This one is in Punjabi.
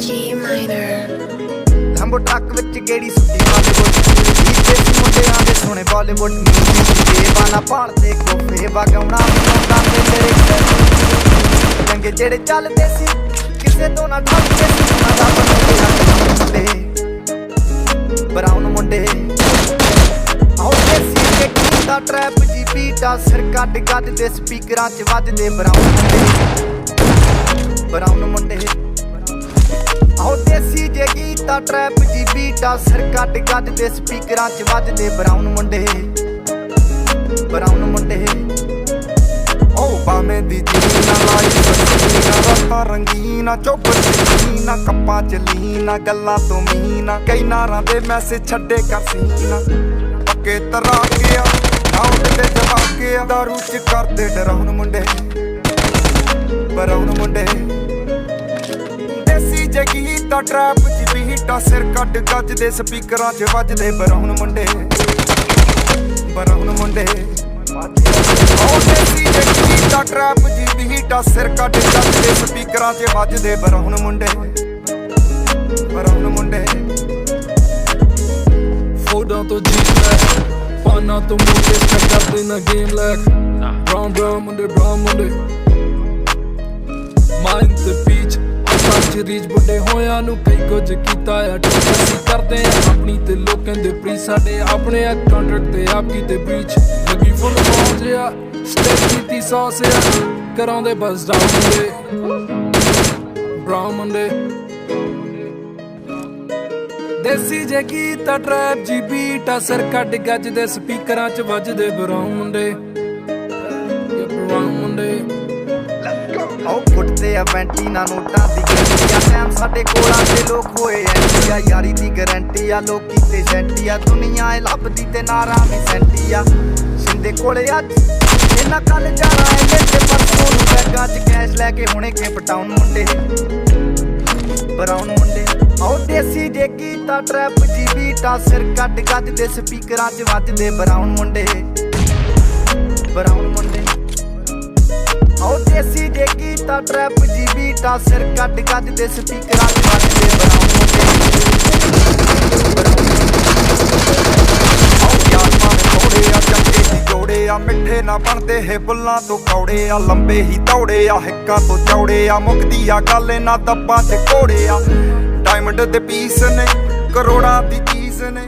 G minor. ਲੰਬੋ ਟਰੱਕ ਵਿੱਚ ਗੇੜੀ ਸੁੱਟੀ ਬਾਲੀਵੁੱਡ ਨੀਚੇ ਸੀ ਮੁੰਡਿਆਂ ਦੇ ਸੋਹਣੇ ਬਾਲੀਵੁੱਡ ਬੇਵਾਨਾ ਭਾਲਦੇ ਕੋਫੇ ਵਗਾਉਣਾ ਹੁੰਦਾ ਤੇ ਮੇਰੇ ਚੰਗੇ ਜਿਹੜੇ ਚੱਲਦੇ ਸੀ ਕਿਸੇ ਤੋਂ ਨਾ ਠੱਗਦੇ ਸੀ ਉਹਨਾਂ ਦਾ ਮੁੰਡੇ ਬਰਾਊਨ ਮੁੰਡੇ ਆਉਂਦੇ ਸੀ ਕਿ ਕੀਤਾ ਟਰੈਪ ਜੀ ਬੀਟਾ ਸਿਰ ਕੱਢ ਗੱਜ ਦੇ ਸਪੀਕਰਾਂ 'ਚ ਵੱਜਦੇ ਬਰਾਊਨ ਮੁੰਡੇ ਆਉਂਦੇ ਸੀ ਜੇ ਗੀਤਾ ਟਰੈਪ ਜੀ ਬੀਟਾ ਸਿਰ ਕੱਢ ਗੱਜ ਦੇ ਸਪੀਕਰਾਂ 'ਚ ਵੱਜਦੇ ਬਰਾਊਨ ਮੁੰਡੇ ਓ ਬਾਵੇਂ ਦੀ ਜੀਨਾ ਲਾਈ ਸੱਜੀਨਾ ਰਾਤਾਂ ਰੰਗੀਨਾ ਚੋਬਰ ਜੀਨਾ ਕੱਪਾਂ ਚ ਲੀਨਾ ਗੱਲਾਂ ਤੋਂ ਮੀਨਾ ਕਈ ਨਾਰਾਂ ਦੇ ਮੈਸੇਜ ਛੱਡੇ ਕਰ ਸੀਨਾ ਪੱਕੇ ਤਰਾ ਗਿਆ ਆਉਂਦੇ ਤੇ ਜਵਾ ਗਿਆ ਦਾਰੂ ਚ ਕਰਦੇ ਡਰਾਉਣ ਮੁੰਡੇ ਬਰਾਉਨ ਮੁੰਡੇ ਦੇਸੀ ਜੇ ਗੀਤਾ ਟਰੈਪ ਚ ਬੀਟਾ ਸਿਰ ਕੱਢ ਗੱਜ ਦੇ ਸਪੀਕਰਾਂ 'ਚ ਵੱਜਦੇ ਬਰਾਉਨ ਮੁੰਡੇ ਆਉਂਦੇ ਸੀ ਜੇ ਗੀਤਾ ਟਰੈਪ ਜੀ ਬੀਟਾ ਸਿਰ ਕੱਢ ਗੱਜ ਦੇ ਸਪੀਕਰਾਂ 'ਚ ਵੱਜਦੇ ਬਰਾਉਨ ਮੁੰਡੇ ਫੋਟਾਂ ਤੋਂ ਜੀਤ ਲੈ ਪਾਨਾ ਤੋਂ ਮੋਟੇ ਸਟੈਕ ਕਰਦੇ ਨਾ ਗੇਮ ਲੈਕ ਬਰਾਉਨ ਮੁੰਡੇ ਮਾਈਂਡ ਤੇ ਪੀਚ ਸੱਚ ਰੀਚ ਬੁੱਢੇ ਹੋਇਆਂ ਨੂੰ ਕਈ ਕੁਝ ਕੀਤਾ ਆ ਅਸੀਂ ਕਰਦੇ ਆ ਆਪਣੀ ਤੇ ਲੋਕਾਂ ਦੇ ਪ੍ਰੀ ਸਾਡੇ ਆਪਣੇ ਆ ਕੰਟਰੈਕਟ ਤੇ ਆਪ ਕੀਤੇ ਬ੍ਰੀਚ ਲੱਗੀ ਫੁੱਲ ਮੌਜ ਆ ਸਟੈਪ ਕੀਤੀ ਸੌਸ ਆ ਕਰਾਉਂਦੇ ਬਸ ਬਰਾਊਨ ਮੁੰਡੇ ਦੇਸੀ ਜੇ ਗੀਤਾ ਟਰੈਪ ਜੀ ਬੀਟਾ ਸਿਰ ਕੱਢ ਗੱਜ ਦੇ ਸਪੀਕਰਾਂ 'ਚ ਵੱਜਦੇ ਬਰਾਊਨ ਮੁੰਡੇ ਆਓ ਕੁੱਟਦੇ ਆ ਵੈਂਟੀਨਾ ਨੋਟਾਂ ਦੀ ਗਰੰਟੀ ਆ ਟਾਈਮ ਸਾਡੇ ਕੋਲਾਂ ਤੇ ਲੋਕ ਹੋਏ ਐਂਟੀ ਆ ਯਾਰੀ ਦੀ ਗਰੰਟੀ ਆ ਲੋਕੀ ਤੇ ਸੈਂਟੀ ਆ ਦੁਨੀਆ ਏ ਲੱਭਦੀ ਤੇ ਨਾਰਾ ਵੀ ਸੈਂਟੀ ਆ ਸਿੰਦੇ ਕੋਲੇ ਅੱਜ ਇਹਨਾਂ ਕੱਲ ਜਾਣਾ ਏ ਤੇ ਪਰਸੋਂ ਨੂੰ ਬੈਗਾਂ 'ਚ ਕੈਸ਼ ਲੈ ਕੇ ਹੁਣੇ ਕੇ ਪਟਾਉਣ ਮੁੰਡੇ ਬਰਾਊਨ ਮੁੰਡੇ ਆਓ ਦੇਸੀ ਜੇ ਕੀਤਾ ਟਰੈਪ ਜੀ ਬੀਟਾ ਸਿਰ ਕੱਢ ਗੱਜ ਦੇ ਸਪੀਕਰਾਂ 'ਚ ਵੱਜਦੇ ਬਰਾਊਨ ਮੁੰਡੇ ਆਓ ਦੇਸੀ ਜੇ ਕੀਤਾ ਟਰੈਪ ਜੀ ਬੀਟਾ ਸਿਰ ਕੱਢ ਗੱਜ ਦੇ ਸਪੀਕਰਾਂ 'ਚ ਵੱਜਦੇ ਬਰਾਊਨ ਮੁੰਡੇ ਆ ਮਿੱਠੇ ਨਾ ਬਣਦੇ ਹੈ ਬੁੱਲਾਂ ਤੋਂ ਕੌੜੇ ਆ ਲੰਬੇ ਹੀ ਦੌੜੇ ਆ ਹਿੱਕਾਂ ਤੋਂ ਚੌੜੇ ਆ ਮੁੱਕਦੀ ਆ ਗੱਲ ਇਹਨਾਂ ਦੱਬਾਂ 'ਚ ਘੋੜੇ ਆ ਡਾਇਮੰਡ ਦੇ ਪੀਸ ਨੇ ਕਰੋੜਾਂ ਦੀ ਚੀਜ਼ ਨੇ